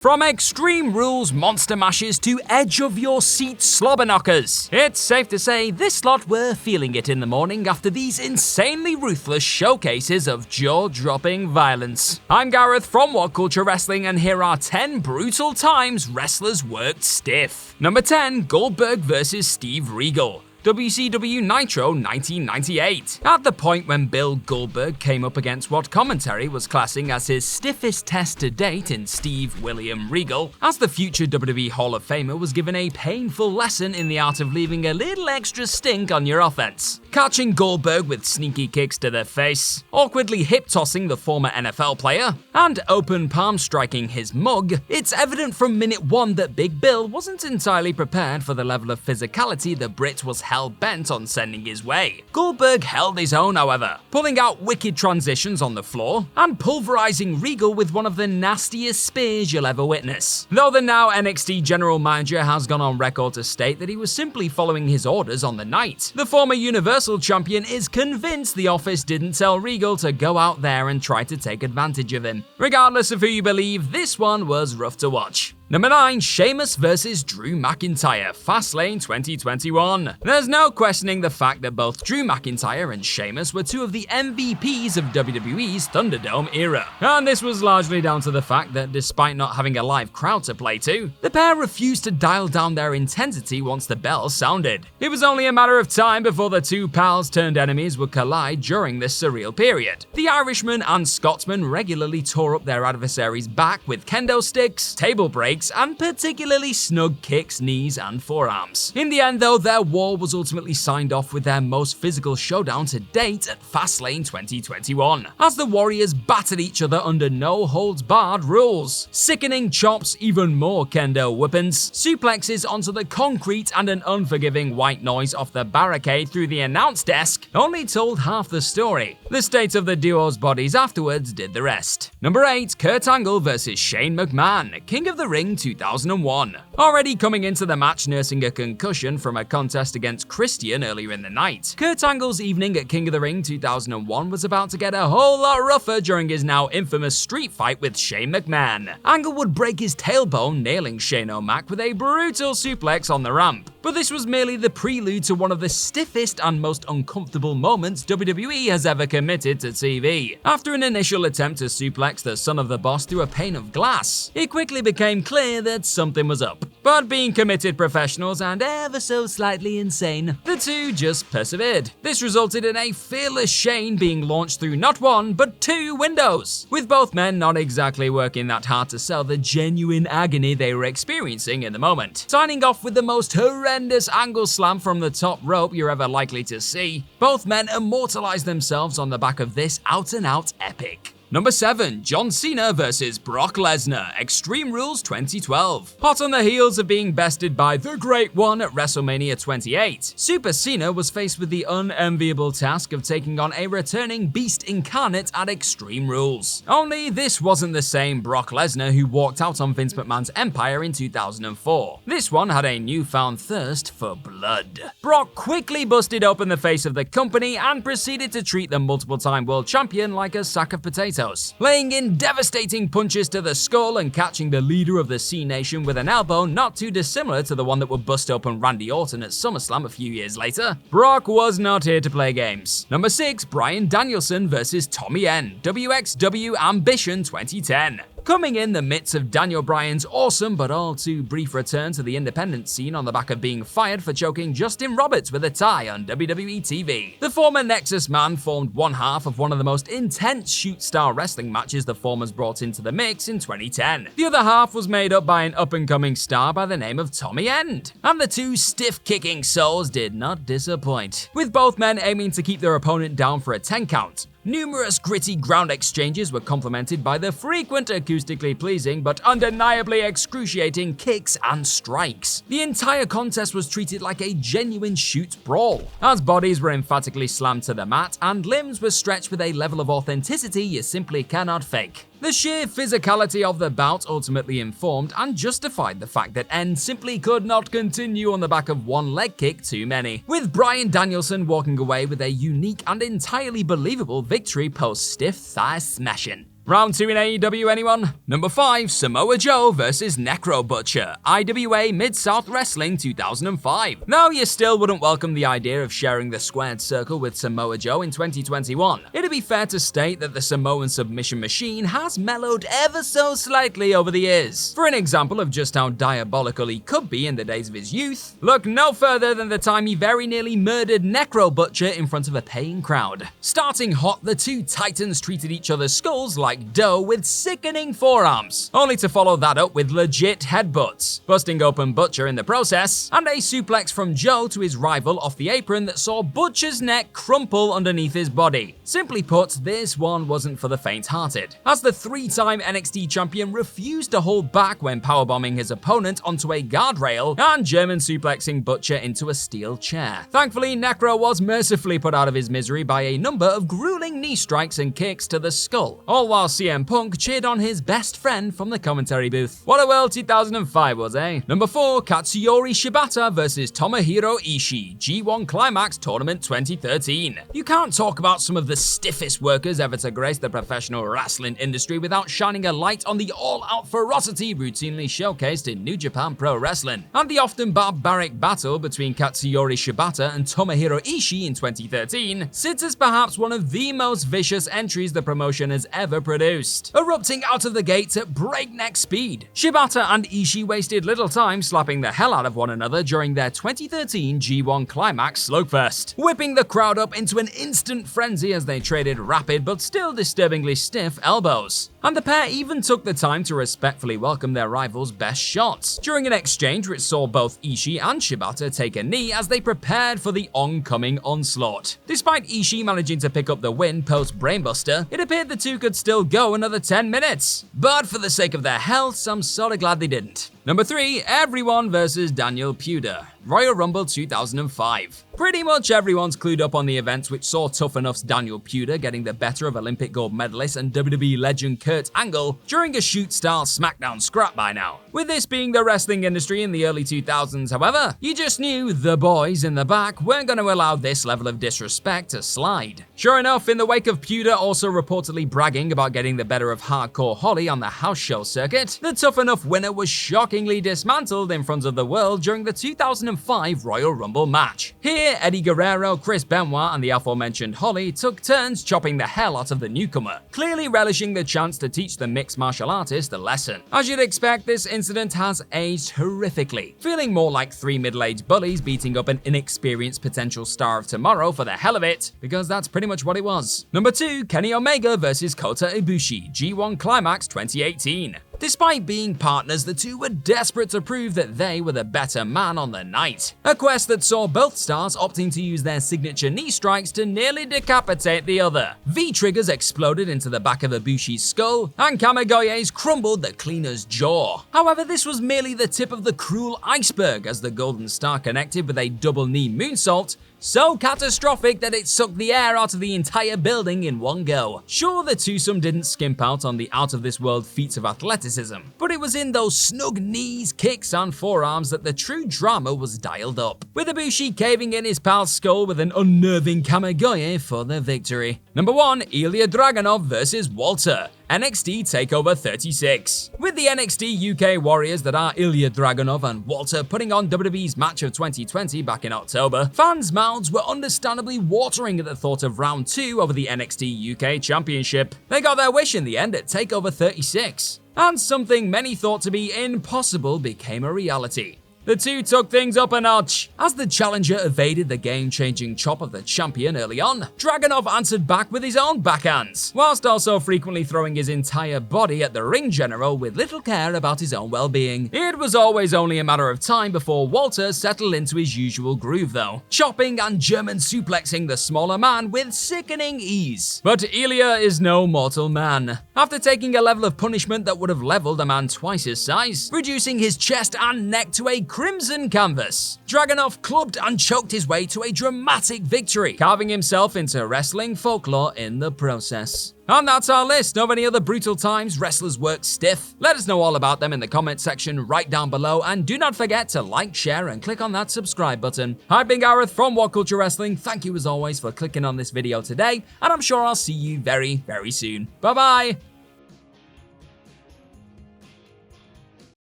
From Extreme Rules monster mashes to edge of your seat slobber knockers, it's safe to say this lot were feeling it in the morning after these insanely ruthless showcases of jaw-dropping violence. I'm Gareth from What Culture Wrestling, and here are 10 brutal times wrestlers worked stiff. Number 10, Goldberg vs. Steve Regal. WCW Nitro 1998. At the point when Bill Goldberg came up against what commentary was classing as his stiffest test to date in Steve William Regal, as the future WWE Hall of Famer was given a painful lesson in the art of leaving a little extra stink on your offense. Catching Goldberg with sneaky kicks to the face, awkwardly hip-tossing the former NFL player, and open palm striking his mug, it's evident from minute one that Big Bill wasn't entirely prepared for the level of physicality the Brit was hell-bent on sending his way. Goldberg held his own, however, pulling out wicked transitions on the floor and pulverizing Regal with one of the nastiest spears you'll ever witness. Though the now NXT general manager has gone on record to state that he was simply following his orders on the night, the former Universal Champion is convinced the office didn't tell Regal to go out there and try to take advantage of him. Regardless of who you believe, this one was rough to watch. Number 9, Sheamus vs. Drew McIntyre, Fastlane 2021. There's no questioning the fact that both Drew McIntyre and Sheamus were two of the MVPs of WWE's Thunderdome era. And this was largely down to the fact that despite not having a live crowd to play to, the pair refused to dial down their intensity once the bell sounded. It was only a matter of time before the two pals turned enemies would collide during this surreal period. The Irishman and Scotsman regularly tore up their adversary's back with kendo sticks, table breaks, and particularly snug kicks, knees, and forearms. In the end, though, their war was ultimately signed off with their most physical showdown to date at Fastlane 2021, as the Warriors battered each other under no-holds-barred rules. Sickening chops, even more kendo weapons, suplexes onto the concrete, and an unforgiving white noise off the barricade through the announce desk only told half the story. The state of the duo's bodies afterwards did the rest. Number 8, Kurt Angle vs. Shane McMahon, King of the Ring 2001. Already coming into the match nursing a concussion from a contest against Christian earlier in the night, Kurt Angle's evening at King of the Ring 2001 was about to get a whole lot rougher during his now infamous street fight with Shane McMahon. Angle would break his tailbone, nailing Shane O'Mac with a brutal suplex on the ramp. But this was merely the prelude to one of the stiffest and most uncomfortable moments WWE has ever committed to TV. After an initial attempt to suplex the son of the boss through a pane of glass, it quickly became clear that something was up. But being committed professionals and ever so slightly insane, the two just persevered. This resulted in a fearless Shane being launched through not one, but 2 windows, with both men not exactly working that hard to sell the genuine agony they were experiencing in the moment. Signing off with the most horrendous angle slam from the top rope you're ever likely to see, both men immortalized themselves on the back of this out-and-out epic. Number 7, John Cena vs. Brock Lesnar, Extreme Rules 2012. Hot on the heels of being bested by the Great One at WrestleMania 28, Super Cena was faced with the unenviable task of taking on a returning beast incarnate at Extreme Rules. Only this wasn't the same Brock Lesnar who walked out on Vince McMahon's Empire in 2004. This one had a newfound thirst for blood. Brock quickly busted open the face of the company and proceeded to treat the multiple-time world champion like a sack of potatoes, laying in devastating punches to the skull and catching the leader of the C Nation with an elbow not too dissimilar to the one that would bust open Randy Orton at SummerSlam a few years later. Brock was not here to play games. Number 6, Bryan Danielson vs. Tommy End, WXW Ambition 2010. Coming in the midst of Daniel Bryan's awesome but all too brief return to the independent scene on the back of being fired for choking Justin Roberts with a tie on WWE TV, the former Nexus man formed one half of one of the most intense shoot-style wrestling matches the former's brought into the mix in 2010. The other half was made up by an up-and-coming star by the name of Tommy End, and the two stiff-kicking souls did not disappoint, with both men aiming to keep their opponent down for a 10 count. Numerous gritty ground exchanges were complemented by the frequent acoustically pleasing but undeniably excruciating kicks and strikes. The entire contest was treated like a genuine shoot brawl, as bodies were emphatically slammed to the mat and limbs were stretched with a level of authenticity you simply cannot fake. The sheer physicality of the bout ultimately informed and justified the fact that End simply could not continue on the back of one leg kick too many, with Bryan Danielson walking away with a unique and entirely believable victory post stiff thigh smashing. Round 2 in AEW, anyone? Number 5, Samoa Joe vs Necro Butcher, IWA Mid-South Wrestling 2005. Though you still wouldn't welcome the idea of sharing the squared circle with Samoa Joe in 2021, it'd be fair to state that the Samoan submission machine has mellowed ever so slightly over the years. For an example of just how diabolical he could be in the days of his youth, look no further than the time he very nearly murdered Necro Butcher in front of a paying crowd. Starting hot, the two titans treated each other's skulls like dough with sickening forearms, only to follow that up with legit headbutts, busting open Butcher in the process, and a suplex from Joe to his rival off the apron that saw Butcher's neck crumple underneath his body. Simply put, this one wasn't for the faint-hearted, as the 3-time NXT champion refused to hold back when powerbombing his opponent onto a guardrail and German suplexing Butcher into a steel chair. Thankfully, Necro was mercifully put out of his misery by a number of grueling knee strikes and kicks to the skull, all while CM Punk cheered on his best friend from the commentary booth. What a world 2005 was, eh? Number 4, Katsuyori Shibata vs Tomohiro Ishii, G1 Climax Tournament 2013. You can't talk about some of the stiffest workers ever to grace the professional wrestling industry without shining a light on the all-out ferocity routinely showcased in New Japan Pro Wrestling. And the often barbaric battle between Katsuyori Shibata and Tomohiro Ishii in 2013 sits as perhaps one of the most vicious entries the promotion has ever produced, erupting out of the gates at breakneck speed. Shibata and Ishii wasted little time slapping the hell out of one another during their 2013 G1 Climax slugfest, whipping the crowd up into an instant frenzy as they traded rapid but still disturbingly stiff elbows. And the pair even took the time to respectfully welcome their rivals' best shots, during an exchange which saw both Ishii and Shibata take a knee as they prepared for the oncoming onslaught. Despite Ishii managing to pick up the win post-brainbuster, it appeared the two could still go another 10 minutes. But for the sake of their health, I'm sorta glad they didn't. Number 3, Everyone vs Daniel Puder, Royal Rumble 2005. Pretty much everyone's clued up on the events which saw Tough Enough's Daniel Puder getting the better of Olympic gold medalist and WWE legend Kurt Angle during a shoot-style SmackDown scrap by now. With this being the wrestling industry in the early 2000s, however, you just knew the boys in the back weren't going to allow this level of disrespect to slide. Sure enough, in the wake of Puder also reportedly bragging about getting the better of Hardcore Holly on the house show circuit, the Tough Enough winner was shockingly dismantled in front of the world during the 2005 Royal Rumble match. Here, Eddie Guerrero, Chris Benoit, and the aforementioned Holly took turns chopping the hell out of the newcomer, clearly relishing the chance to teach the mixed martial artist a lesson. As you'd expect, this incident has aged horrifically, feeling more like 3 middle-aged bullies beating up an inexperienced potential star of tomorrow for the hell of it, because that's pretty much what it was. Number 2, Kenny Omega vs Kota Ibushi, G1 Climax 2018. Despite being partners, the two were desperate to prove that they were the better man on the night. A quest that saw both stars opting to use their signature knee strikes to nearly decapitate the other. V-triggers exploded into the back of Ibushi's skull, and Kamigoyes crumbled the cleaner's jaw. However, this was merely the tip of the cruel iceberg, as the Golden Star connected with a double knee moonsault, so catastrophic that it sucked the air out of the entire building in one go. Sure, the twosome didn't skimp out on the out-of-this-world feats of athleticism, but it was in those snug knees, kicks, and forearms that the true drama was dialed up, with Ibushi caving in his pal's skull with an unnerving Kamigoye for the victory. Number 1, Ilja Dragunov vs Walter, NXT TakeOver 36. With the NXT UK warriors that are Ilja Dragunov and Walter putting on WWE's match of 2020 back in October, fans' mouths were understandably watering at the thought of round 2 over the NXT UK Championship. They got their wish in the end at TakeOver 36. And something many thought to be impossible became a reality. The two took things up a notch. As the challenger evaded the game-changing chop of the champion early on, Dragunov answered back with his own backhands, whilst also frequently throwing his entire body at the ring general with little care about his own well-being. It was always only a matter of time before Walter settled into his usual groove though, chopping and German suplexing the smaller man with sickening ease. But Ilja is no mortal man. After taking a level of punishment that would have leveled a man twice his size, reducing his chest and neck to a crimson canvas, Dragunov clubbed and choked his way to a dramatic victory, carving himself into wrestling folklore in the process. And that's our list of any other brutal times wrestlers work stiff. Let us know all about them in the comment section right down below, and do not forget to like, share, and click on that subscribe button. I've been Gareth from What Culture Wrestling. Thank you as always for clicking on this video today, and I'm sure I'll see you very, very soon. Bye bye!